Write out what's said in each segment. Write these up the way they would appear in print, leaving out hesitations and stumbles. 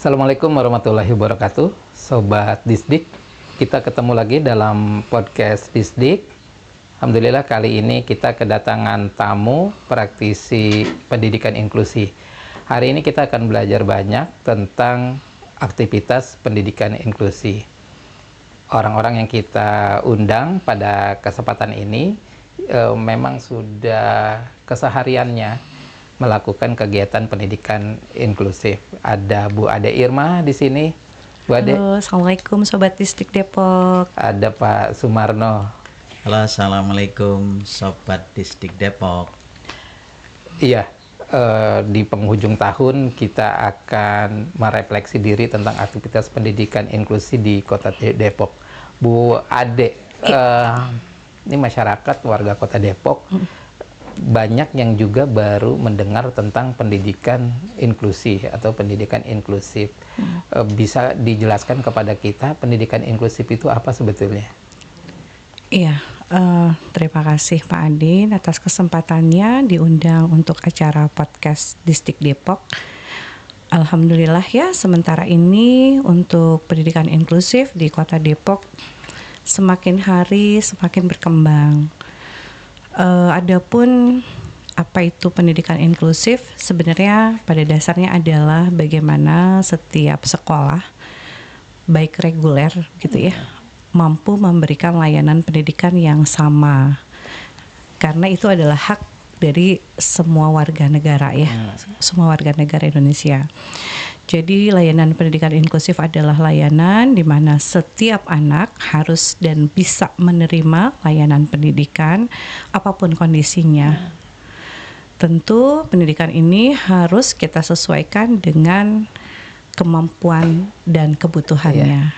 Assalamualaikum warahmatullahi wabarakatuh, Sobat Disdik. Kita ketemu lagi dalam podcast Disdik. Alhamdulillah kali ini kita kedatangan tamu praktisi pendidikan inklusi. Hari ini kita akan belajar banyak tentang aktivitas pendidikan inklusi. Orang-orang yang kita undang pada kesempatan ini memang sudah kesehariannya melakukan kegiatan pendidikan inklusif. Ada Bu Ade Irma di sini. Bu Ade. Halo, Assalamualaikum Sobat Disdik Depok. Ada Pak Sumarno. Halo, Assalamualaikum Sobat Disdik Depok. Iya, di penghujung tahun kita akan merefleksi diri tentang aktivitas pendidikan inklusi di Kota Depok. Bu Ade, ini masyarakat warga Kota Depok banyak yang juga baru mendengar tentang pendidikan inklusi atau pendidikan inklusif. Bisa dijelaskan kepada kita pendidikan inklusif itu apa sebetulnya? Iya, terima kasih Pak Adin atas kesempatannya diundang untuk acara podcast Disdik Depok. Alhamdulillah ya, sementara ini untuk pendidikan inklusif di Kota Depok semakin hari semakin berkembang. Adapun apa itu pendidikan inklusif, sebenarnya pada dasarnya adalah bagaimana setiap sekolah baik reguler gitu ya mampu memberikan layanan pendidikan yang sama, karena itu adalah hak dari semua warga negara ya, semua warga negara Indonesia. Jadi layanan pendidikan inklusif adalah layanan di mana setiap anak harus dan bisa menerima layanan pendidikan apapun kondisinya. Tentu pendidikan ini harus kita sesuaikan dengan kemampuan dan kebutuhannya.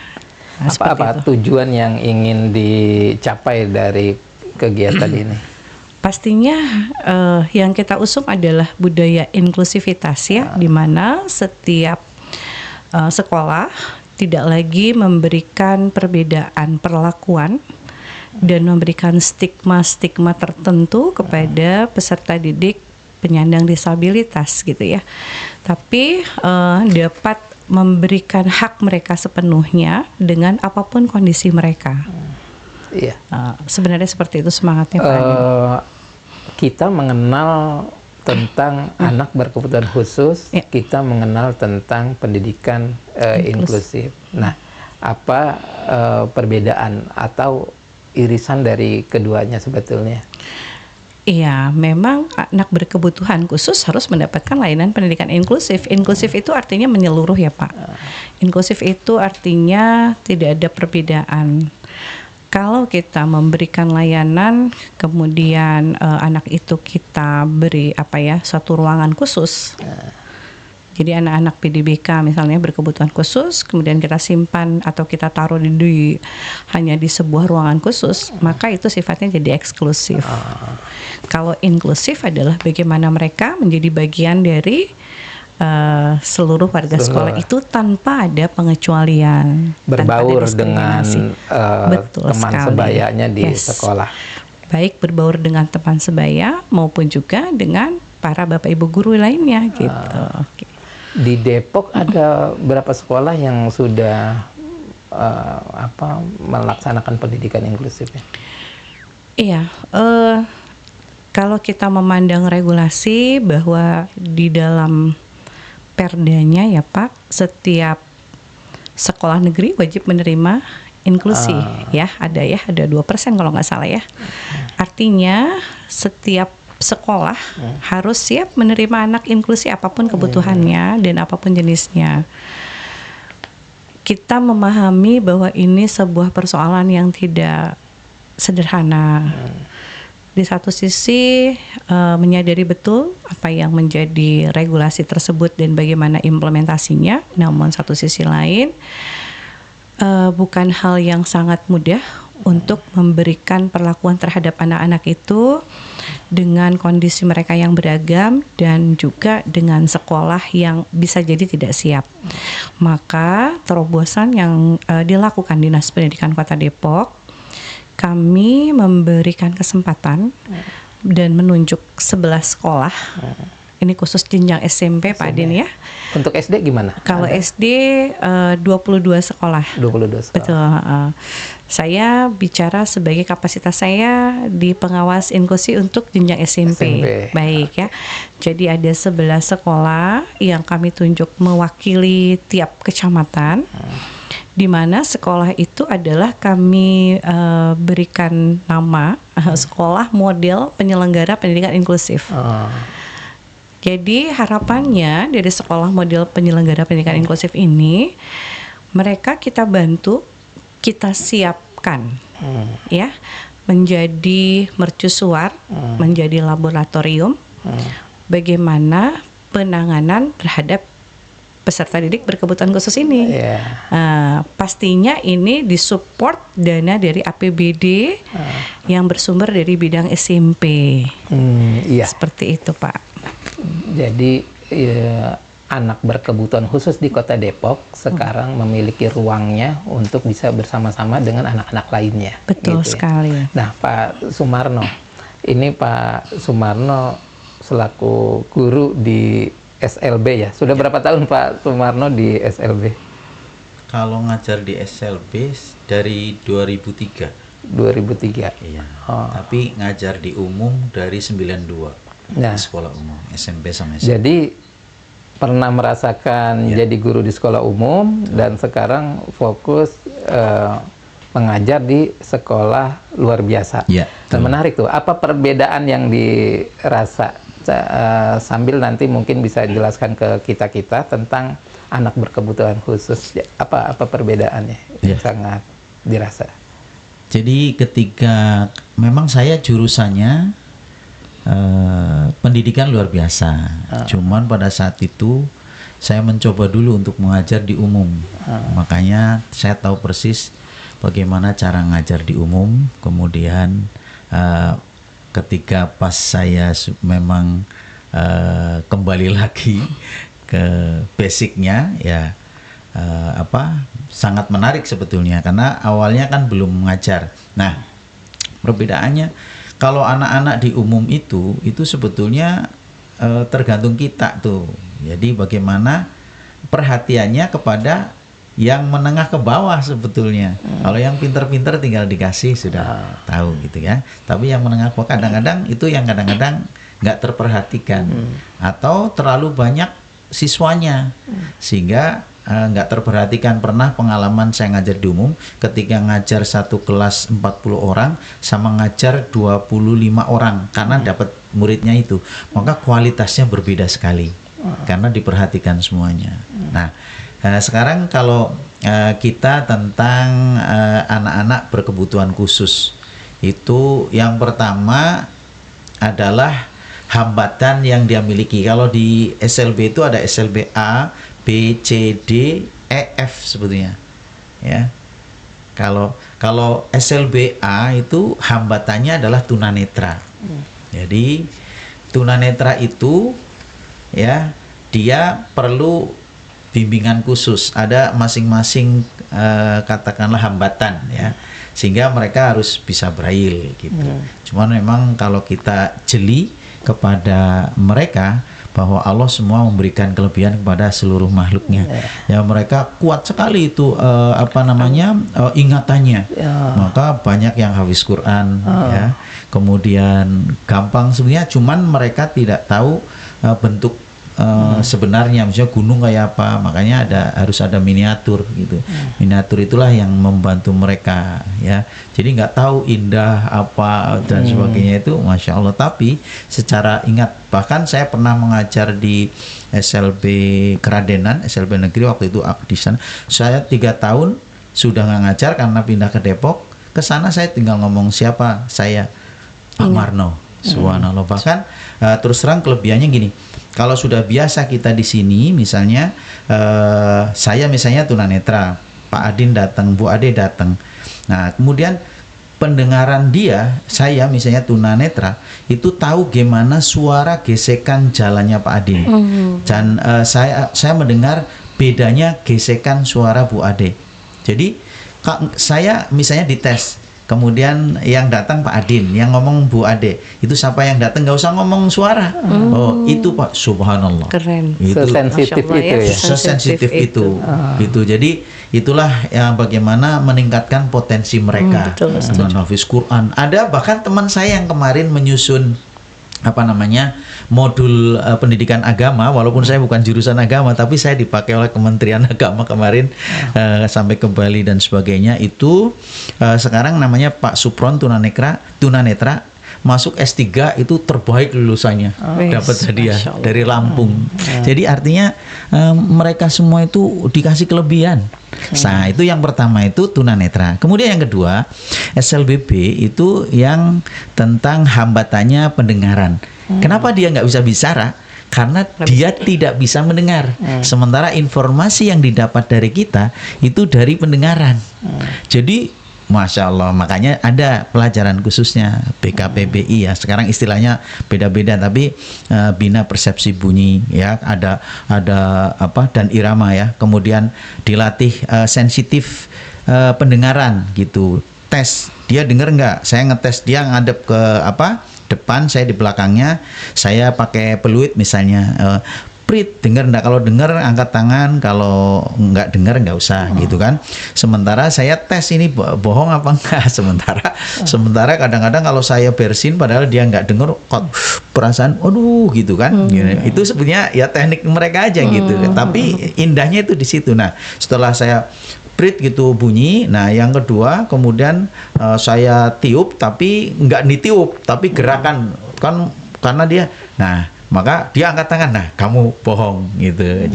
Nah, apa tujuan yang ingin dicapai dari kegiatan ini? Pastinya yang kita usung adalah budaya inklusivitas ya, di mana setiap sekolah tidak lagi memberikan perbedaan perlakuan dan memberikan stigma-stigma tertentu kepada peserta didik penyandang disabilitas gitu ya. Tapi dapat memberikan hak mereka sepenuhnya dengan apapun kondisi mereka. Iya. Sebenarnya seperti itu semangatnya Pak Adi. Kita mengenal tentang anak berkebutuhan khusus, kita mengenal tentang pendidikan inklusif. Nah, apa perbedaan atau irisan dari keduanya sebetulnya? Iya, memang anak berkebutuhan khusus harus mendapatkan layanan pendidikan inklusif. Inklusif itu artinya menyeluruh ya Pak. Inklusif itu artinya tidak ada perbedaan. Kalau kita memberikan layanan, kemudian anak itu kita beri suatu ruangan khusus. Jadi anak-anak PDBK misalnya berkebutuhan khusus, kemudian kita simpan atau kita taruh hanya di sebuah ruangan khusus, maka itu sifatnya jadi eksklusif. Kalau inklusif adalah bagaimana mereka menjadi bagian dari seluruh warga sekolah itu tanpa ada pengecualian, berbaur dengan teman sebayanya di sekolah, baik berbaur dengan teman sebaya maupun juga dengan para bapak ibu guru lainnya gitu. Di Depok ada berapa sekolah yang sudah melaksanakan pendidikan inklusifnya? Iya, kalau kita memandang regulasi bahwa di dalam perdanya ya Pak, setiap sekolah negeri wajib menerima inklusi ada 2% kalau nggak salah ya. Artinya setiap sekolah harus siap menerima anak inklusi apapun kebutuhannya dan apapun jenisnya. Kita memahami bahwa ini sebuah persoalan yang tidak sederhana. Di satu sisi menyadari betul apa yang menjadi regulasi tersebut dan bagaimana implementasinya, namun satu sisi lain bukan hal yang sangat mudah untuk memberikan perlakuan terhadap anak-anak itu dengan kondisi mereka yang beragam dan juga dengan sekolah yang bisa jadi tidak siap. Maka terobosan yang dilakukan Dinas Pendidikan Kota Depok, kami memberikan kesempatan dan menunjuk 11 sekolah Ini khusus jenjang SMP Pak Adin ya. Untuk SD gimana? Kalau Ada? SD 22 sekolah. 22 sekolah. Betul. Saya bicara sebagai kapasitas saya di pengawas inklusi untuk jenjang SMP. Baik ya. Jadi ada 11 sekolah yang kami tunjuk mewakili tiap kecamatan. Di mana sekolah itu adalah kami berikan nama sekolah model penyelenggara pendidikan inklusif. Jadi harapannya dari sekolah model penyelenggara pendidikan inklusif ini, mereka kita bantu, kita siapkan, ya, menjadi mercusuar, menjadi laboratorium, bagaimana penanganan terhadap peserta didik berkebutuhan khusus ini. Pastinya ini disupport dana dari APBD yang bersumber dari bidang SMP. Iya. Seperti itu Pak. Jadi anak berkebutuhan khusus di Kota Depok sekarang memiliki ruangnya untuk bisa bersama-sama dengan anak-anak lainnya. Betul gitu ya. sekali. Nah, Pak Sumarno, ini Pak Sumarno selaku guru di SLB ya. Sudah berapa tahun Pak Sumarno di SLB? Kalau ngajar di SLB dari 2003. 2003. Iya. Tapi ngajar di umum dari 92. Nah, Di sekolah umum SMP sama SMP. jadi pernah merasakan jadi guru di sekolah umum dan sekarang fokus mengajar di sekolah luar biasa. Ya, Dan menarik tuh, apa perbedaan yang dirasa sambil nanti mungkin bisa jelaskan ke kita tentang anak berkebutuhan khusus, apa perbedaannya yang sangat dirasa? Jadi ketika memang saya jurusannya pendidikan luar biasa, cuman pada saat itu saya mencoba dulu untuk mengajar di umum, makanya saya tahu persis bagaimana cara ngajar di umum. Kemudian ketika pas saya memang kembali lagi ke basicnya ya, sangat menarik sebetulnya karena awalnya kan belum mengajar. Nah, perbedaannya kalau anak-anak di umum itu sebetulnya tergantung kita tuh. Jadi bagaimana perhatiannya kepada yang menengah ke bawah sebetulnya. Kalau yang pinter-pinter tinggal dikasih sudah tahu gitu ya. Tapi yang menengah ke bawah kadang-kadang itu yang kadang-kadang nggak terperhatikan atau terlalu banyak siswanya sehingga nggak terperhatikan. Pernah pengalaman saya ngajar di umum, ketika ngajar satu kelas 40 orang sama ngajar 25 orang karena dapat muridnya itu, maka kualitasnya berbeda sekali karena diperhatikan semuanya. Nah, sekarang kalau kita tentang anak-anak berkebutuhan khusus, itu yang pertama adalah hambatan yang dia miliki. Kalau di SLB itu ada SLB A, B, C, D, E, F sebetulnya. Ya. Kalau SLB A itu hambatannya adalah tunanetra. Jadi tunanetra itu ya dia perlu bimbingan khusus. Ada masing-masing katakanlah hambatan ya. Sehingga mereka harus bisa braille gitu. Cuman memang kalau kita jeli kepada mereka bahwa Allah semua memberikan kelebihan kepada seluruh makhluknya. Ya mereka kuat sekali itu ingatannya. Maka banyak yang hafiz Quran ya. Kemudian gampang sebenarnya, cuman mereka tidak tahu bentuk sebenarnya, misalnya gunung kayak apa, makanya harus ada miniatur gitu. Miniatur itulah yang membantu mereka ya. Jadi nggak tahu indah apa dan sebagainya itu, masya Allah. Tapi secara ingat, bahkan saya pernah mengajar di SLB Keradenan, SLB negeri waktu itu di sana. Saya 3 tahun sudah nggak ngajar karena pindah ke Depok. Ke sana saya tinggal ngomong siapa saya, Pak Marno. Subhanallah. Bahkan terus terang kelebihannya gini. Kalau sudah biasa kita di sini, misalnya saya misalnya tunanetra, Pak Adin datang, Bu Ade datang. Nah, kemudian pendengaran dia, saya misalnya tunanetra, itu tahu gimana suara gesekan jalannya Pak Adin. Dan saya mendengar bedanya gesekan suara Bu Ade. Jadi saya misalnya dites, kemudian yang datang Pak Adin, yang ngomong Bu Ade. Itu siapa yang datang, nggak usah ngomong suara. Oh, itu Pak, subhanallah. Keren. Itu Sesensitif Masya Allah itu ya. sesensitif itu. Gitu. Jadi itulah yang bagaimana meningkatkan potensi mereka. Betul, Hafiz Quran. Ada bahkan teman saya yang kemarin menyusun modul pendidikan agama, walaupun saya bukan jurusan agama, tapi saya dipakai oleh Kementerian Agama kemarin sampai ke Bali dan sebagainya. Itu sekarang namanya Pak Supron tunanetra, masuk S3 itu terbaik lulusannya, dapat hadiah dari Lampung. Jadi artinya mereka semua itu dikasih kelebihan. Nah, itu yang pertama, itu tunanetra. Kemudian yang kedua, SLBB itu yang tentang hambatannya pendengaran. Kenapa dia nggak bisa bicara? Karena dia tidak bisa mendengar. Sementara informasi yang didapat dari kita itu dari pendengaran. Jadi Masya Allah, makanya ada pelajaran khususnya BKPBI ya. Sekarang istilahnya beda-beda, tapi bina persepsi bunyi ya, ada apa dan irama ya. Kemudian dilatih sensitif pendengaran gitu. Tes dia dengar nggak? Saya ngetes dia ngadep ke depan, saya di belakangnya, saya pakai peluit misalnya. Prit, dengar enggak? Kalau dengar angkat tangan, kalau enggak dengar enggak usah gitu kan. Sementara saya tes ini bohong apa enggak. Sementara kadang-kadang kalau saya bersin padahal dia enggak dengar, kok perasaan aduh gitu kan. Itu sebenarnya ya teknik mereka aja gitu. Tapi indahnya itu di situ. Nah, setelah saya prit gitu bunyi. Nah, yang kedua kemudian saya tiup, tapi enggak ditiup, tapi gerakan kan karena dia. Nah, maka dia angkat tangan, nah kamu bohong gitu.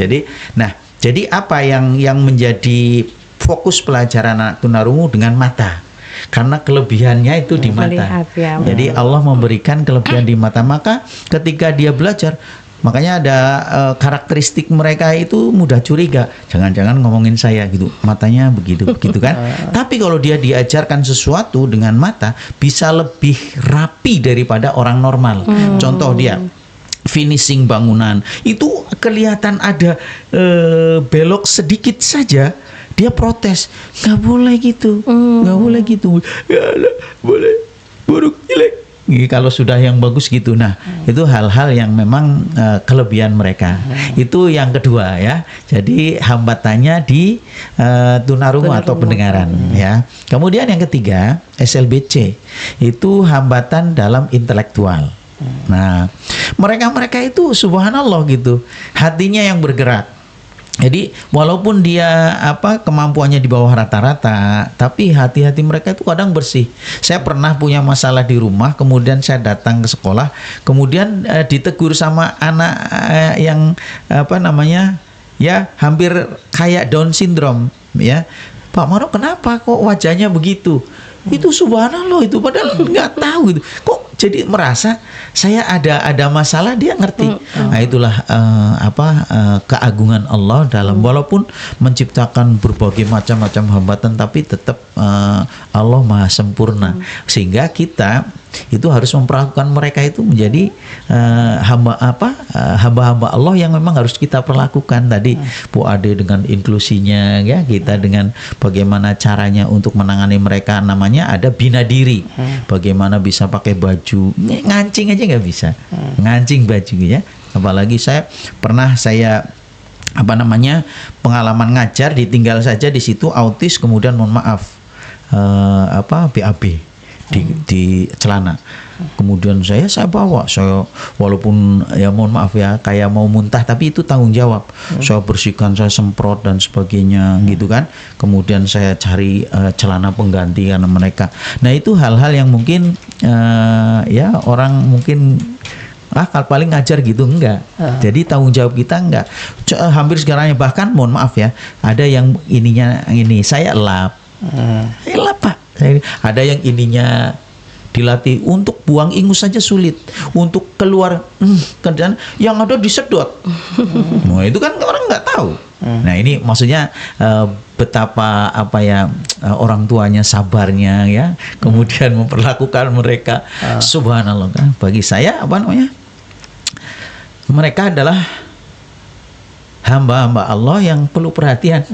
Jadi apa yang menjadi fokus pelajaran anak tunarungu dengan mata? Karena kelebihannya itu di mata. Melihat, ya. Jadi Allah memberikan kelebihan di mata. Maka ketika dia belajar, makanya ada karakteristik mereka itu mudah curiga. Jangan-jangan ngomongin saya gitu, matanya begitu kan. Tapi kalau dia diajarkan sesuatu dengan mata, bisa lebih rapi daripada orang normal. Contoh dia finishing bangunan itu kelihatan ada belok sedikit saja dia protes, nggak boleh gitu, nggak boleh gitu, boleh buruk jelek. Kalau sudah yang bagus gitu, nah itu hal-hal yang memang kelebihan mereka. Itu yang kedua ya. Jadi hambatannya di tunarungu atau pendengaran ya. Kemudian yang ketiga SLBC itu hambatan dalam intelektual. Nah, mereka itu subhanallah gitu, hatinya yang bergerak. Jadi walaupun dia kemampuannya di bawah rata-rata, tapi hati-hati mereka itu kadang bersih. Saya pernah punya masalah di rumah, kemudian saya datang ke sekolah, kemudian ditegur sama anak yang ya hampir kayak Down syndrome ya. Pak Maro, kenapa kok wajahnya begitu? Itu subhanallah, itu padahal nggak tahu gitu. Kok jadi merasa saya ada masalah, dia ngerti. Nah, itulah keagungan Allah dalam walaupun menciptakan berbagai macam-macam hambatan, tapi tetap Allah Maha sempurna. Sehingga kita itu harus memperlakukan mereka itu menjadi hamba-hamba Allah yang memang harus kita perlakukan. Tadi Bu Ade dengan inklusinya ya, kita dengan bagaimana caranya untuk menangani mereka, namanya ada bina diri. Bagaimana bisa pakai baju, ngancing aja nggak bisa, ngancing baju ya. Apalagi saya pernah pengalaman ngajar, ditinggal saja di situ autis, kemudian mohon maaf BAB di celana. Kemudian saya bawa, walaupun ya mohon maaf ya kayak mau muntah, tapi itu tanggung jawab. Saya bersihkan, saya semprot dan sebagainya gitu kan. Kemudian saya cari celana pengganti karena mereka. Nah, itu hal-hal yang mungkin ya orang mungkin paling ngajar gitu, enggak. Jadi tanggung jawab kita enggak. Hampir segalanya, bahkan mohon maaf ya, ada yang ini saya lap. Lap Pak. Ada yang ininya dilatih untuk buang ingus saja sulit, untuk keluar kemudian yang ada disedot. Nah, itu kan orang nggak tahu. Nah, ini maksudnya betapa orang tuanya sabarnya ya, kemudian memperlakukan mereka. Subhanallah kan. Bagi saya mereka adalah hamba-hamba Allah yang perlu perhatian.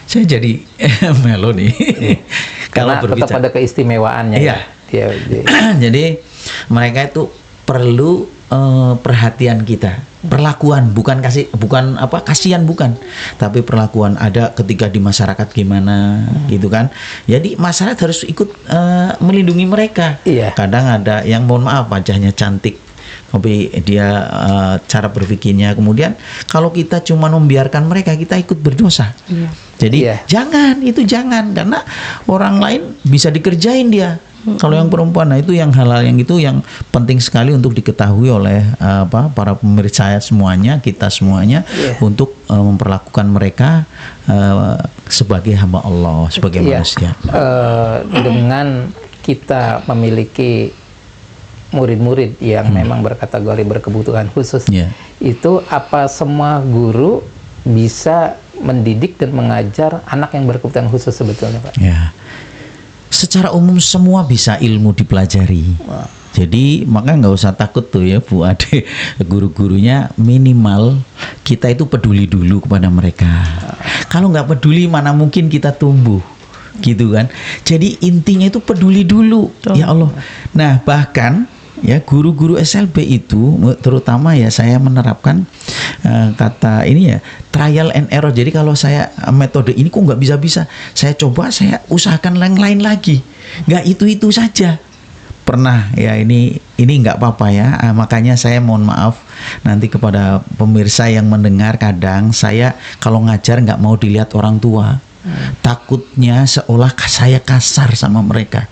Saya jadi melo nih. Karena tetap ada keistimewaannya. Iya. Ya. Jadi mereka itu perlu perhatian kita, perlakuan, bukan kasihan bukan, tapi perlakuan ada ketika di masyarakat gimana gitu kan. Jadi masyarakat harus ikut melindungi mereka. Iya. Kadang ada yang mohon maaf wajahnya cantik, tapi dia cara berpikirnya, kemudian kalau kita cuma membiarkan mereka, kita ikut berdosa. Iya. Jadi jangan, karena orang lain bisa dikerjain dia. Kalau yang perempuan, nah itu yang hal-hal yang penting sekali untuk diketahui oleh para pemirsa semuanya, kita semuanya, untuk memperlakukan mereka sebagai hamba Allah, sebagai manusia. Dengan kita memiliki murid-murid yang memang berkategori berkebutuhan khusus, itu apa semua guru bisa mendidik dan mengajar anak yang berkebutuhan khusus sebetulnya, Pak? Ya. Secara umum semua bisa ilmu dipelajari. Jadi makanya nggak usah takut tuh ya Bu Ade, guru-gurunya minimal kita itu peduli dulu kepada mereka. Kalau nggak peduli mana mungkin kita tumbuh, gitu kan. Jadi intinya itu peduli dulu. Ya Allah. Nah bahkan ya guru-guru SLB itu terutama ya saya menerapkan kata ini ya, trial and error. Jadi kalau saya metode ini kok nggak bisa-bisa, saya coba, saya usahakan yang lain lagi, nggak itu saja. Pernah ya ini nggak apa-apa ya, makanya saya mohon maaf nanti kepada pemirsa yang mendengar, kadang saya kalau ngajar nggak mau dilihat orang tua, takutnya seolah saya kasar sama mereka.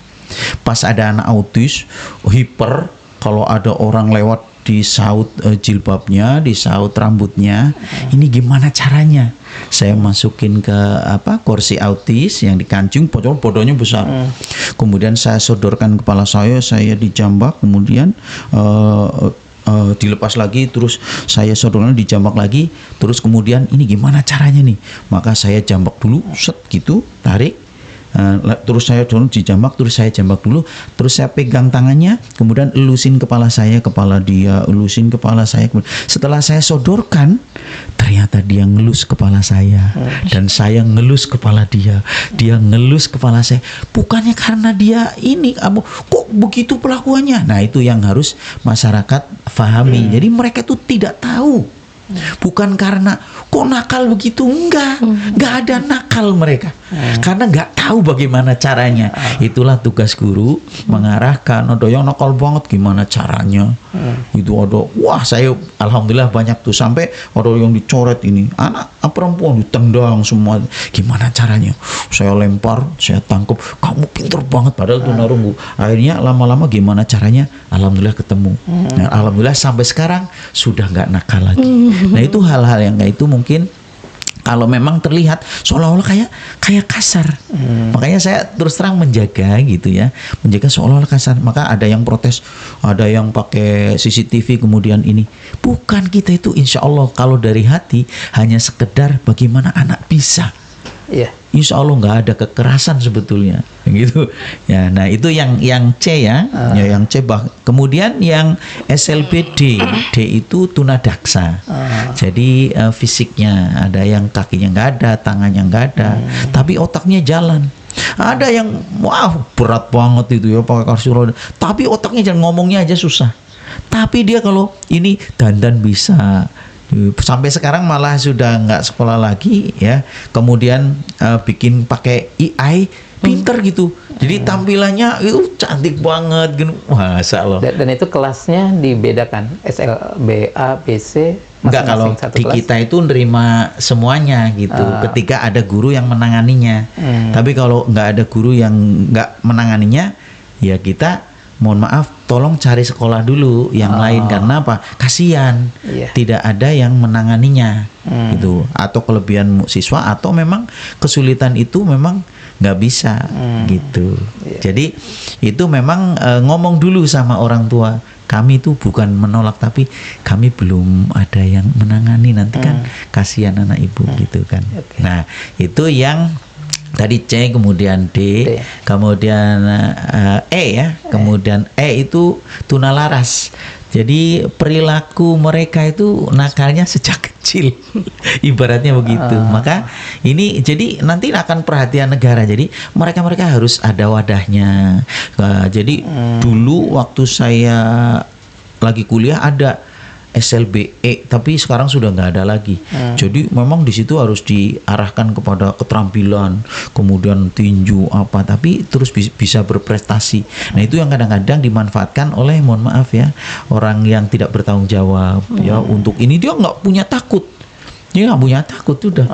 Pas ada anak autis hiper, kalau ada orang lewat disaut jilbabnya, disaut rambutnya, ini gimana caranya? Saya masukin ke kursi autis yang dikancing, bodohnya besar. Kemudian saya sodorkan kepala saya dijambak, kemudian dilepas lagi, terus saya sodorkan, dijambak lagi, terus kemudian ini gimana caranya nih? Maka saya jambak dulu, set gitu, tarik. Terus saya dorong dijambak, terus saya jambak dulu, terus saya pegang tangannya, kemudian elusin kepala saya, kepala dia, elusin kepala saya. Setelah saya sodorkan, ternyata dia ngelus kepala saya, dan saya ngelus kepala dia ngelus kepala saya. Bukannya karena dia ini, kok begitu pelakuannya? Nah itu yang harus masyarakat pahami. Jadi mereka itu tidak tahu. Bukan karena kok nakal begitu, enggak ada nakal mereka, karena nggak tahu bagaimana caranya. Itulah tugas guru, mengarahkan. Ada yang nakal banget, gimana caranya? Itu ada, wah saya alhamdulillah banyak tuh, sampai ada yang dicoret, ini anak perempuan ditendang semua, gimana caranya? Saya lempar, saya tangkap, kamu pinter banget, padahal tuh narunggu. Akhirnya lama-lama gimana caranya? Alhamdulillah ketemu. Nah, alhamdulillah sampai sekarang sudah nggak nakal lagi. Nah itu hal-hal yang kayak itu mungkin kalau memang terlihat seolah-olah kayak kasar, makanya saya terus terang menjaga gitu ya, menjaga seolah-olah kasar. Maka ada yang protes, ada yang pakai CCTV, kemudian ini. Bukan, kita itu insya Allah kalau dari hati hanya sekedar bagaimana anak bisa. Iya. Insya Allah nggak ada kekerasan sebetulnya, gitu. Ya, nah itu yang C ya, yang C. Kemudian yang SLBD, D itu tunadaksa. Jadi fisiknya ada yang kakinya nggak ada, tangannya nggak ada, tapi otaknya jalan. Ada yang berat banget itu ya pakai kursi roda, tapi otaknya jalan, ngomongnya aja susah. Tapi dia kalau ini dandan bisa. Sampai sekarang malah sudah nggak sekolah lagi ya, kemudian bikin pakai AI, pinter gitu, jadi tampilannya itu cantik banget gitu, masa Allah. Dan itu kelasnya dibedakan, SLB, A, B, C, enggak, kalau di kita itu nerima semuanya gitu, ketika ada guru yang menanganinya. Tapi kalau nggak ada guru yang nggak menanganinya, ya kita mohon maaf, tolong cari sekolah dulu yang lain, karena apa? Kasihan, tidak ada yang menanganinya, gitu. Atau kelebihan siswa, atau memang kesulitan itu memang nggak bisa, gitu. Jadi itu memang ngomong dulu sama orang tua. Kami itu bukan menolak, tapi kami belum ada yang menangani, nanti kan kasihan anak ibu, gitu kan. Nah itu yang Tadi C, kemudian D. Kemudian E ya, kemudian E itu tunalaras. Jadi perilaku mereka itu nakalnya sejak kecil, ibaratnya begitu. Maka ini jadi nanti akan perhatian negara. Jadi mereka harus ada wadahnya. Jadi dulu waktu saya lagi kuliah ada SLBE, tapi sekarang sudah nggak ada lagi. Jadi memang di situ harus diarahkan kepada keterampilan, kemudian tinju apa, tapi terus bisa berprestasi. Nah itu yang kadang-kadang dimanfaatkan oleh, mohon maaf ya, orang yang tidak bertanggung jawab ya untuk ini. Dia nggak punya takut. Dia nggak punya takut udah.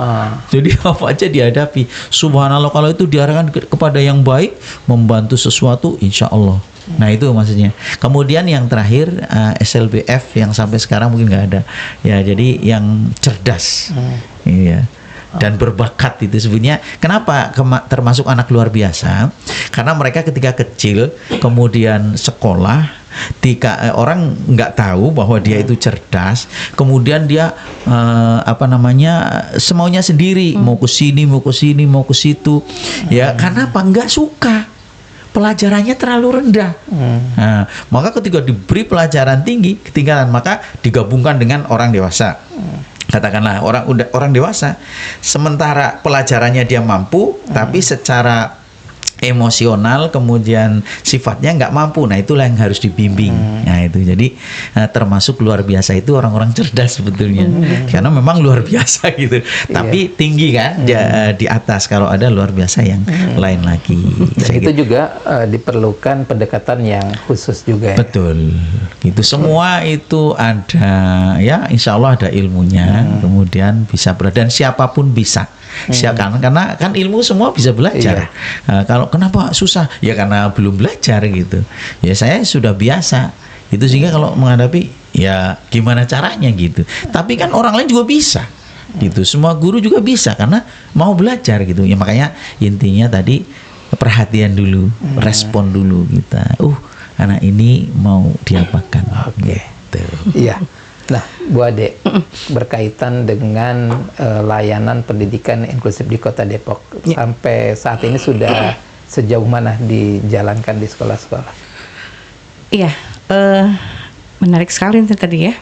Jadi apa aja dihadapi. Subhanallah, kalau itu diarahkan kepada yang baik, membantu sesuatu, insya Allah. Nah itu maksudnya. Kemudian yang terakhir SLBF yang sampai sekarang mungkin nggak ada. Ya jadi yang cerdas, iya. Dan berbakat itu sebenarnya. Kenapa termasuk anak luar biasa? Karena mereka ketika kecil kemudian sekolah, orang nggak tahu bahwa dia itu cerdas, kemudian dia semaunya sendiri, mau ke sini, mau ke situ, ya karena apa? Nggak suka. Pelajarannya terlalu rendah. Nah, maka ketika diberi pelajaran tinggi, ketinggalan, maka digabungkan dengan orang dewasa. Katakanlah orang dewasa, sementara pelajarannya dia mampu, tapi secara emosional kemudian sifatnya nggak mampu. Nah itulah yang harus dibimbing. Nah itu jadi termasuk luar biasa itu orang-orang cerdas sebetulnya, karena memang luar biasa gitu. Tapi tinggi kan di atas. Kalau ada luar biasa yang lain lagi. Dan itu juga diperlukan pendekatan yang khusus juga. Ya? Betul. Gitu semua itu ada ya, insya Allah ada ilmunya. Kemudian bisa dan siapapun bisa. Karena kan ilmu semua bisa belajar. Kalau kenapa susah? Ya karena belum belajar gitu. Ya saya sudah biasa. Itu sehingga kalau menghadapi ya gimana caranya gitu. Tapi kan orang lain juga bisa. Gitu. Semua guru juga bisa karena mau belajar gitu. Ya makanya intinya tadi perhatian dulu, respon dulu kita. Anak ini mau diapakan. Oke. Iya. Nah, Bu Ade, berkaitan dengan layanan pendidikan inklusif di Kota Depok, sampai saat ini sudah sejauh mana dijalankan di sekolah-sekolah? Iya, menarik sekali tadi ya,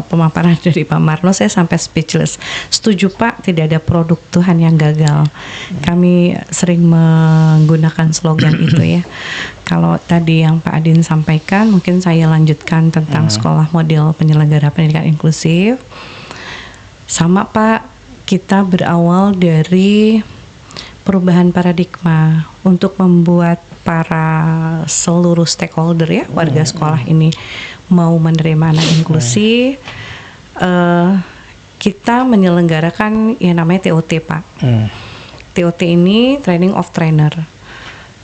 pemaparan dari Pak Marno, saya sampai speechless. Setuju Pak, tidak ada produk Tuhan yang gagal. Kami sering menggunakan slogan itu ya. Kalau tadi yang Pak Adin sampaikan, mungkin saya lanjutkan tentang sekolah model penyelenggara pendidikan inklusif. Sama Pak, kita berawal dari perubahan paradigma untuk membuat para seluruh stakeholder ya, warga sekolah ini mau menerima anak inklusi. Kita menyelenggarakan yang namanya TOT Pak. TOT ini Training of Trainer.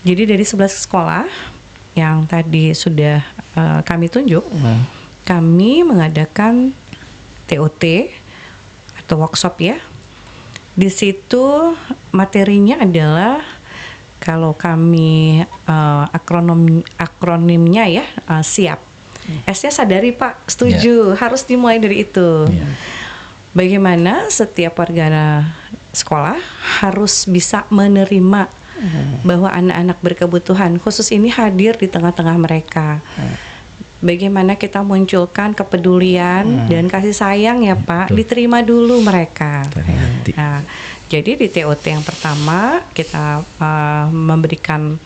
Jadi dari 11 sekolah yang tadi sudah kami tunjuk, kami mengadakan TOT atau workshop ya. Di situ materinya adalah, kalau kami akronimnya ya, SIAP. S-nya sadari Pak, setuju, harus dimulai dari itu. Bagaimana setiap warga sekolah harus bisa menerima bahwa anak-anak berkebutuhan khusus ini hadir di tengah-tengah mereka. Bagaimana kita munculkan kepedulian dan kasih sayang ya Pak, diterima dulu mereka. Nah, jadi di TOT yang pertama kita memberikan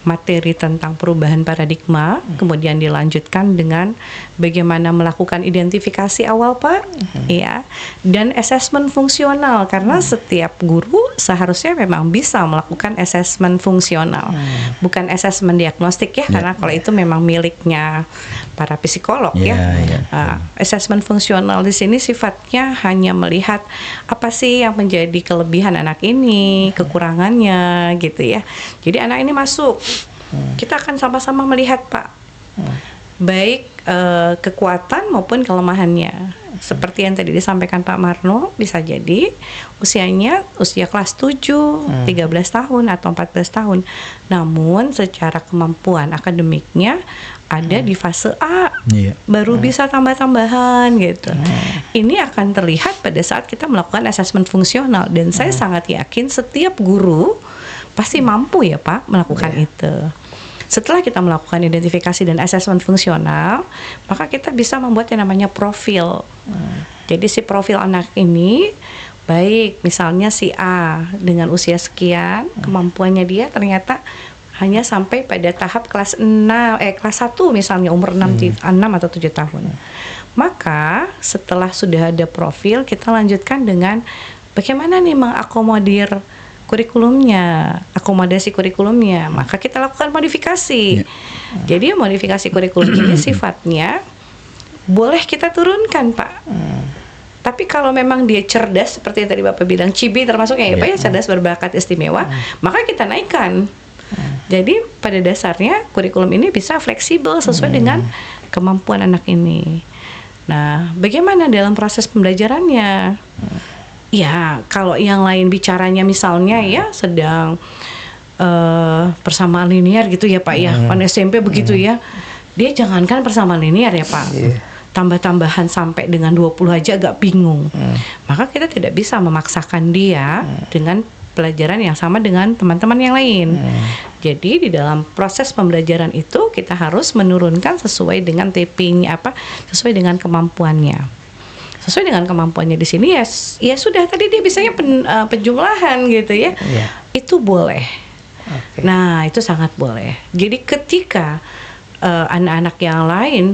materi tentang perubahan paradigma, kemudian dilanjutkan dengan bagaimana melakukan identifikasi awal Pak, ya, dan asesmen fungsional, karena setiap guru seharusnya memang bisa melakukan asesmen fungsional, bukan asesmen diagnostik ya, karena kalau itu memang miliknya para psikolog asesmen fungsional di sini sifatnya hanya melihat apa sih yang menjadi kelebihan anak ini, kekurangannya gitu ya. Jadi anak ini masuk, kita akan sama-sama melihat Pak, baik kekuatan maupun kelemahannya. seperti yang tadi disampaikan Pak Marno, bisa jadi usianya usia kelas 7, 13 tahun atau 14 tahun. Namun secara kemampuan akademiknya ada di fase A, baru bisa tambah-tambahan gitu. Ini akan terlihat pada saat kita melakukan asesmen fungsional, dan saya sangat yakin setiap guru pasti mampu ya Pak melakukan itu. Setelah kita melakukan identifikasi dan asesmen fungsional, maka kita bisa membuat yang namanya profil. Jadi si profil anak ini, baik misalnya si A dengan usia sekian, kemampuannya dia ternyata hanya sampai pada tahap kelas 1 misalnya, umur 6 atau 7 tahun. Maka setelah sudah ada profil, kita lanjutkan dengan bagaimana nih mengakomodir kurikulumnya, akomodasi kurikulumnya. Maka kita lakukan modifikasi. Jadi modifikasi kurikulum ini sifatnya boleh kita turunkan Pak. Tapi kalau memang dia cerdas, seperti yang tadi Bapak bilang, Cibi termasuknya ya Pak ya, cerdas berbakat istimewa, maka kita naikkan. Jadi pada dasarnya kurikulum ini bisa fleksibel sesuai dengan kemampuan anak ini. Nah, bagaimana dalam proses pembelajarannya? Ya, kalau yang lain bicaranya misalnya ya sedang persamaan linear gitu ya Pak ya, kan SMP begitu ya. Dia jangankan persamaan linear ya Pak. Tambah-tambahan sampai dengan 20 aja agak bingung. Maka kita tidak bisa memaksakan dia dengan pelajaran yang sama dengan teman-teman yang lain. Jadi di dalam proses pembelajaran itu kita harus menurunkan sesuai dengan TP-nya sesuai dengan kemampuannya. Sesuai dengan kemampuannya di sini ya sudah, tadi dia bisanya penjumlahan gitu ya. Itu boleh. Nah, itu sangat boleh. Jadi ketika anak-anak yang lain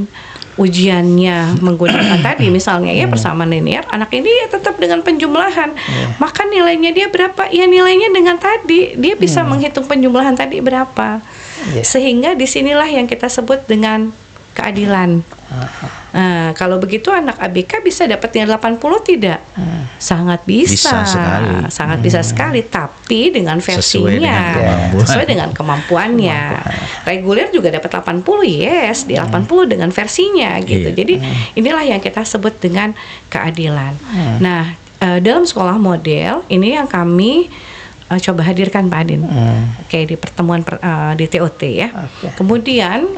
ujiannya menggunakan tadi misalnya ya persamaan linear, anak ini ya tetap dengan penjumlahan. Maka nilainya dia berapa? Ya nilainya dengan tadi dia bisa menghitung penjumlahan tadi berapa. Sehingga disinilah yang kita sebut dengan keadilan. Nah, kalau begitu anak ABK bisa dapat nilai 80 tidak? Sangat bisa sekali. Sangat bisa sekali, tapi dengan versinya sesuai dengan kemampuannya. Reguler juga dapat 80, yes, di 80 dengan versinya gitu. Jadi inilah yang kita sebut dengan keadilan. Nah, dalam sekolah model ini yang kami coba hadirkan Pak Adin, di pertemuan di TOT ya. Kemudian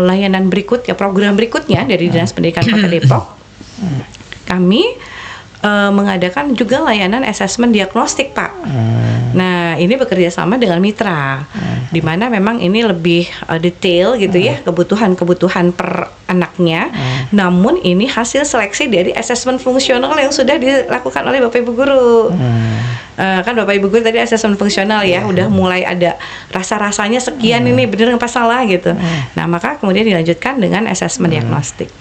layanan berikutnya, program berikutnya dari Dinas Pendidikan Kota Depok, kami mengadakan juga layanan asesmen diagnostik Pak. Nah, ini bekerja sama dengan mitra, di mana memang ini lebih detail gitu ya, kebutuhan per anaknya. Namun ini hasil seleksi dari asesmen fungsional yang sudah dilakukan oleh Bapak Ibu Guru. Kan Bapak Ibu Guru tadi asesmen fungsional ya, udah mulai ada rasa-rasanya sekian ini benar apa salah gitu. Nah, maka kemudian dilanjutkan dengan asesmen diagnostik.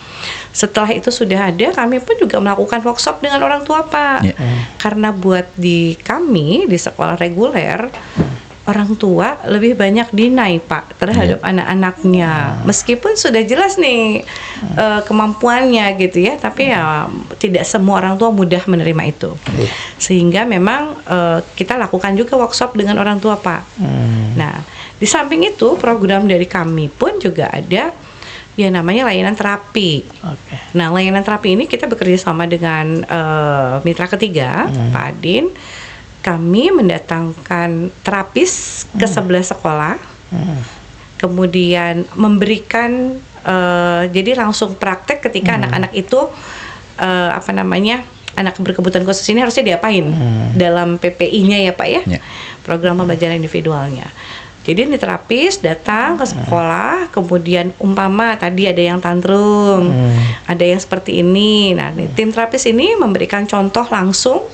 Setelah itu sudah ada, kami pun juga melakukan workshop dengan orang tua Pak. Karena buat di kami di sekolah reguler, orang tua lebih banyak deny Pak terhadap anak-anaknya, meskipun sudah jelas nih kemampuannya gitu ya, tapi ya tidak semua orang tua mudah menerima itu. Sehingga memang kita lakukan juga workshop dengan orang tua Pak. Nah, di samping itu program dari kami pun juga ada ya namanya layanan terapi. Nah, layanan terapi ini kita bekerja sama dengan mitra ketiga Pak Adin. Kami mendatangkan terapis ke 11 sekolah, kemudian memberikan jadi langsung praktek ketika anak-anak itu anak berkebutuhan khusus ini harusnya diapain dalam PPI-nya ya Pak ya, program pembelajaran individualnya. Jadi ini terapis datang ke sekolah, kemudian umpama tadi ada yang tantrum, ada yang seperti ini. Nah, tim terapis ini memberikan contoh langsung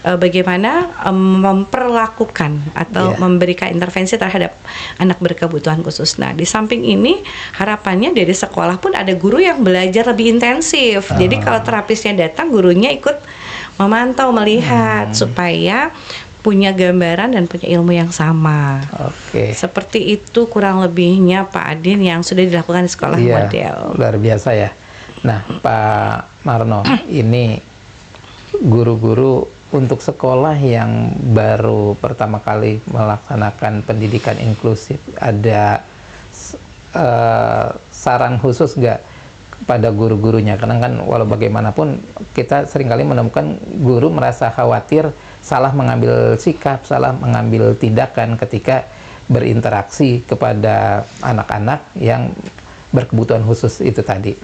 bagaimana memperlakukan atau memberikan intervensi terhadap anak berkebutuhan khusus. Nah, di samping ini harapannya dari sekolah pun ada guru yang belajar lebih intensif. Jadi kalau terapisnya datang, gurunya ikut memantau, melihat supaya punya gambaran dan punya ilmu yang sama. Seperti itu kurang lebihnya Pak Adin yang sudah dilakukan di sekolah model. Luar biasa ya. Nah, Pak Marno, ini guru-guru untuk sekolah yang baru pertama kali melaksanakan pendidikan inklusif, ada saran khusus nggak kepada guru-gurunya, karena kan walau bagaimanapun kita seringkali menemukan guru merasa khawatir salah mengambil sikap, salah mengambil tindakan ketika berinteraksi kepada anak-anak yang berkebutuhan khusus itu tadi.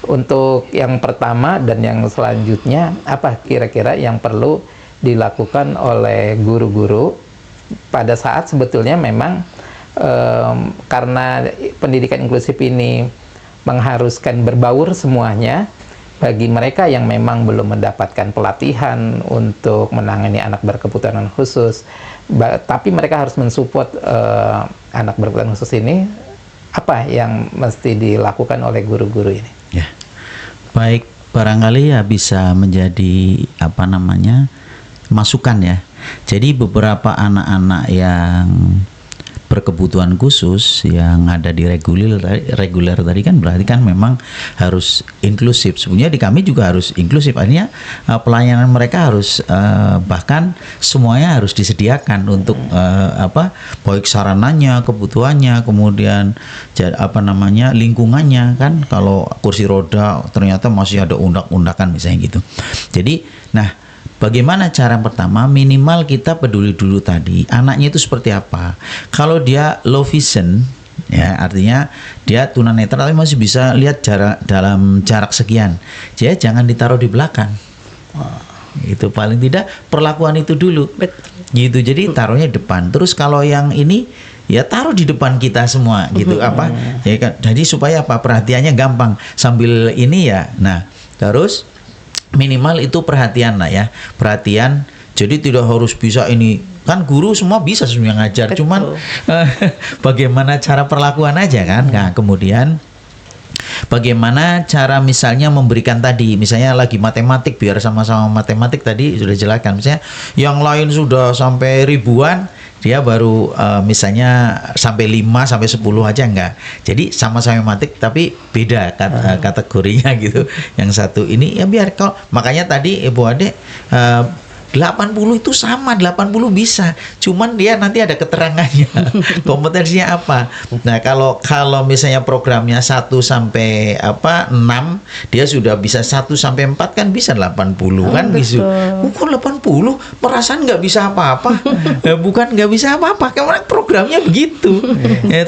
Untuk yang pertama dan yang selanjutnya, apa kira-kira yang perlu dilakukan oleh guru-guru pada saat sebetulnya memang karena pendidikan inklusif ini mengharuskan berbaur semuanya, bagi mereka yang memang belum mendapatkan pelatihan untuk menangani anak berkebutuhan khusus, tapi mereka harus mensupport anak berkebutuhan khusus ini, apa yang mesti dilakukan oleh guru-guru ini? Ya, baik, barangkali ya bisa menjadi masukan ya. Jadi beberapa anak-anak yang berkebutuhan khusus yang ada di reguler tadi kan berarti kan memang harus inklusif. Sebenarnya di kami juga harus inklusif. Artinya pelayanan mereka harus bahkan semuanya harus disediakan untuk baik sarananya, kebutuhannya, kemudian lingkungannya kan. Kalau kursi roda ternyata masih ada undak-undakan misalnya gitu. Jadi bagaimana cara pertama? Minimal kita peduli dulu tadi anaknya itu seperti apa. Kalau dia low vision, ya artinya dia tunanetra tapi masih bisa lihat dalam jarak sekian, jadi jangan ditaruh di belakang. Itu paling tidak perlakuan itu dulu. Betul. Gitu. Jadi taruhnya depan. Terus kalau yang ini ya taruh di depan kita semua gitu ya kan. Jadi supaya perhatiannya gampang sambil ini ya. Nah, terus minimal itu perhatian lah ya, perhatian. Jadi tidak harus bisa ini kan, guru semua bisa sebenarnya ngajar. Betul. Cuman bagaimana cara perlakuan aja kan. Nah, kemudian bagaimana cara misalnya memberikan tadi, misalnya lagi matematik biar sama-sama matematik tadi sudah jelaskan. Misalnya yang lain sudah sampai ribuan, dia baru misalnya sampai 5 sampai 10 aja enggak. Jadi sama-sama matik tapi beda kategorinya gitu. Yang satu ini ya biar kalau makanya tadi Ibu Ade 80 itu sama, 80 bisa. Cuman dia nanti ada keterangannya. Kompetensinya apa. Nah, kalau misalnya programnya 1 sampai 6, dia sudah bisa 1 sampai 4 kan bisa 80 kan gitu. Bukan 80, perasaan nggak bisa apa-apa. Bukan nggak bisa apa-apa, karena programnya begitu.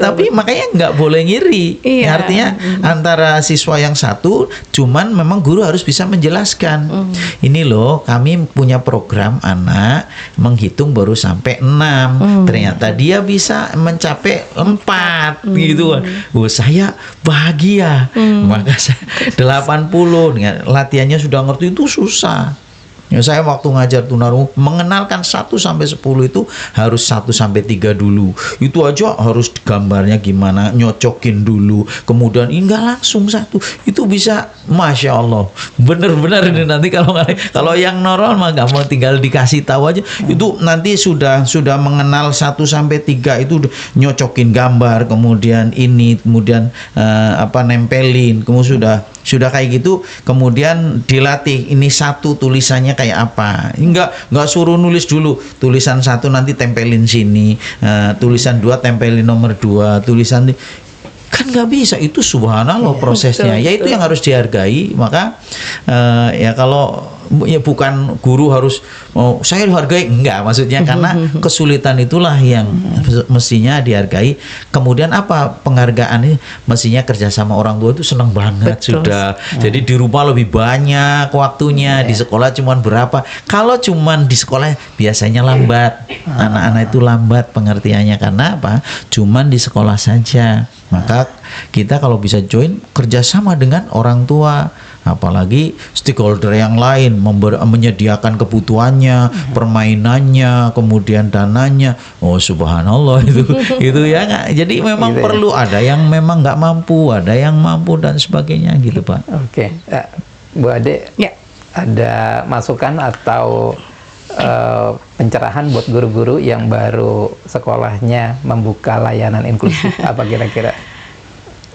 Tapi makanya nggak boleh ngiri. Iya. Artinya antara siswa yang satu, cuman memang guru harus bisa menjelaskan. Ini loh, kami punya program anak menghitung baru sampai 6. Ternyata dia bisa mencapai 4 gitu kan. Saya bahagia. Maka 80 latihannya sudah ngerti itu susah. Ya, saya waktu ngajar tunarungu mengenalkan 1 sampai 10 itu harus 1 sampai 3 dulu. Itu aja harus gambarnya gimana, nyocokin dulu. Kemudian enggak langsung 1. Itu bisa Masya Allah. Benar-benar ini nanti kalau yang normal mah nggak mau, tinggal dikasih tahu aja. Itu nanti sudah mengenal 1 sampai 3 itu nyocokin gambar, kemudian nempelin, kemudian sudah kayak gitu, kemudian dilatih ini 1 tulisannya kayak apa. Enggak suruh nulis dulu, tulisan 1 nanti tempelin sini, tulisan 2 tempelin nomor 2, tulisan kan nggak bisa. Itu subhanallah prosesnya. Ya itu yang harus dihargai. Maka ya kalau ya bukan guru harus saya hargai, enggak, maksudnya karena kesulitan itulah yang mestinya dihargai. Kemudian penghargaan ini mestinya kerjasama orang tua itu senang banget. Betul. Sudah jadi di rumah lebih banyak waktunya, di sekolah cuman berapa. Kalau cuman di sekolah biasanya lambat, anak-anak itu lambat pengertiannya karena cuman di sekolah saja. Maka kita kalau bisa join kerjasama dengan orang tua, apalagi stakeholder yang lain, menyediakan kebutuhannya, permainannya, kemudian dananya. Oh subhanallah itu ya nggak. Jadi memang gitu perlu ada yang memang nggak mampu, ada yang mampu dan sebagainya gitu Pak. Oke. Bu Ade, ya, ada masukan atau pencerahan buat guru-guru yang baru sekolahnya membuka layanan inklusif, apa kira-kira?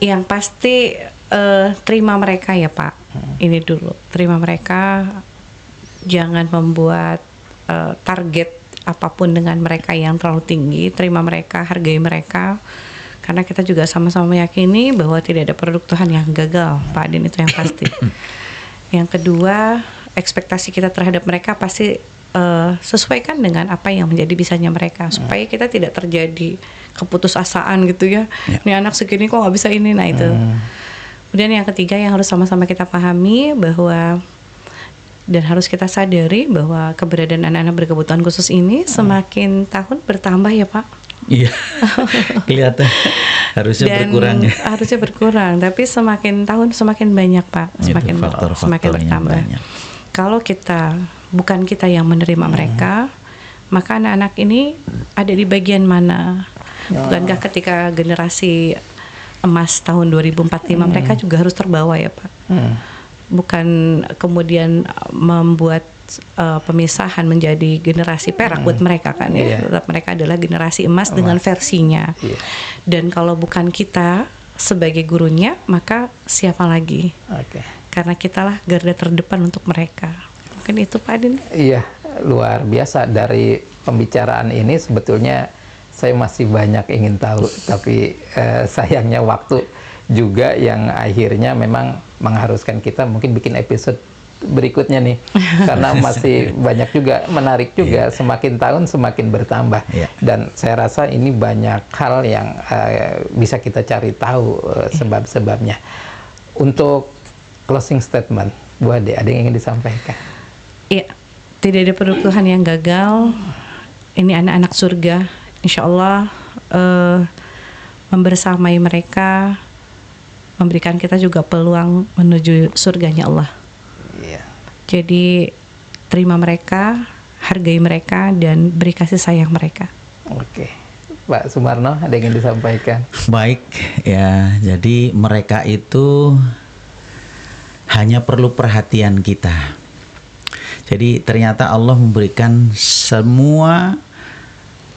Yang pasti terima mereka ya Pak. Ini dulu, terima mereka, jangan membuat target apapun dengan mereka yang terlalu tinggi. Terima mereka, hargai mereka, Karena kita juga sama-sama meyakini bahwa tidak ada produk Tuhan yang gagal, Pak Adin, itu yang pasti. Yang kedua, ekspektasi kita terhadap mereka pasti sesuaikan dengan apa yang menjadi bisanya mereka, supaya kita tidak terjadi keputusasaan gitu ya. Ini anak segini kok nggak bisa ini, nah itu. Kemudian yang ketiga yang harus sama-sama kita pahami bahwa dan harus kita sadari bahwa keberadaan anak-anak berkebutuhan khusus ini semakin tahun bertambah ya Pak. Iya, kelihatan harusnya Dan berkurang ya. harusnya berkurang, tapi semakin tahun semakin banyak Pak, Itu semakin faktor-faktornya bertambah. banyak. Kalau bukan kita yang menerima mereka, maka anak-anak ini ada di bagian mana? Bukankah ketika generasi emas tahun 2045 mereka juga harus terbawa ya Pak? Bukan kemudian membuat pemisahan menjadi generasi perak buat mereka kan ya. Tetap mereka adalah generasi emas dengan versinya. Dan kalau bukan kita sebagai gurunya, maka siapa lagi? Karena kitalah garda terdepan untuk mereka. Mungkin itu Pak Adin. Iya, luar biasa. Dari pembicaraan ini sebetulnya saya masih banyak ingin tahu, tapi sayangnya waktu juga yang akhirnya memang mengharuskan kita mungkin bikin episode berikutnya nih, karena masih banyak juga, menarik juga, semakin tahun semakin bertambah. Dan saya rasa ini banyak hal yang bisa kita cari tahu sebab-sebabnya. Untuk closing statement, Bu Ade, ada yang ingin disampaikan? Iya, tidak ada produk Tuhan yang gagal. Ini anak-anak surga, insya Allah membersamai mereka, memberikan kita juga peluang menuju surganya Allah. Jadi terima mereka, hargai mereka, dan beri kasih sayang mereka. Oke, Pak Sumarno, ada yang ingin disampaikan? Baik, ya, jadi mereka itu hanya perlu perhatian kita. Jadi ternyata Allah memberikan semua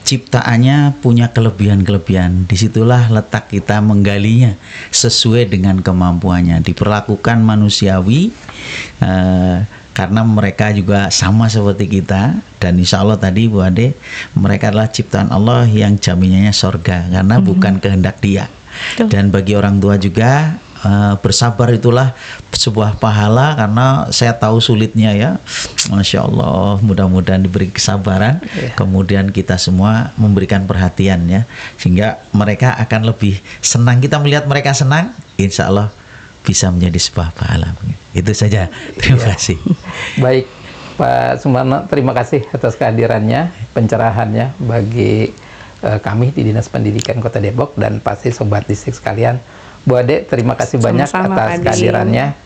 ciptaannya punya kelebihan-kelebihan. Disitulah letak kita menggalinya sesuai dengan kemampuannya. Diperlakukan manusiawi karena mereka juga sama seperti kita. Dan insya Allah tadi Bu Ade, mereka adalah ciptaan Allah yang jaminannya sorga karena bukan kehendak Dia. Dan bagi orang tua juga bersabar itulah sebuah pahala, karena saya tahu sulitnya ya. Masya Allah, mudah-mudahan diberi kesabaran. Kemudian kita semua memberikan perhatian ya, sehingga mereka akan lebih senang. Kita melihat mereka senang, insya Allah bisa menjadi sebuah pahala. Itu saja, terima kasih. Baik Pak Sumarno, terima kasih atas kehadirannya, pencerahannya bagi kami di Dinas Pendidikan Kota Depok, dan pasti Sobat Distrik sekalian. Bu Ade, terima kasih banyak atas kehadirannya.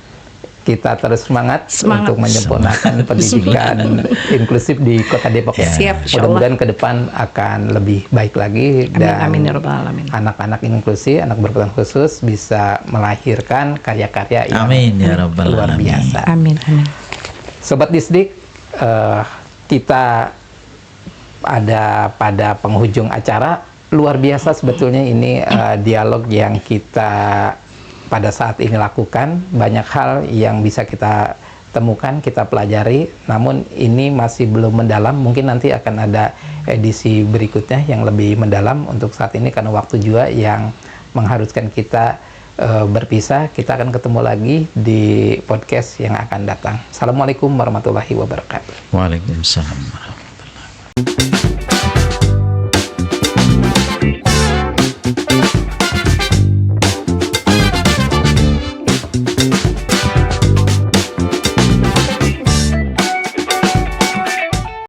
Kita terus semangat untuk menyempurnakan pendidikan inklusif di Kota Depok. Siap, mudah-mudahan ke depan akan lebih baik lagi, dan anak-anak inklusi, anak berkebutuhan khusus bisa melahirkan karya-karya yang luar biasa. Amin. Sobat Disdik, kita ada pada penghujung acara. Luar biasa sebetulnya ini dialog yang kita pada saat ini lakukan. Banyak hal yang bisa kita temukan, kita pelajari, namun ini masih belum mendalam. Mungkin nanti akan ada edisi berikutnya yang lebih mendalam. Untuk saat ini karena waktu juga yang mengharuskan kita berpisah, kita akan ketemu lagi di podcast yang akan datang. Assalamualaikum warahmatullahi wabarakatuh. Waalaikumsalam warahmatullahi wabarakatuh.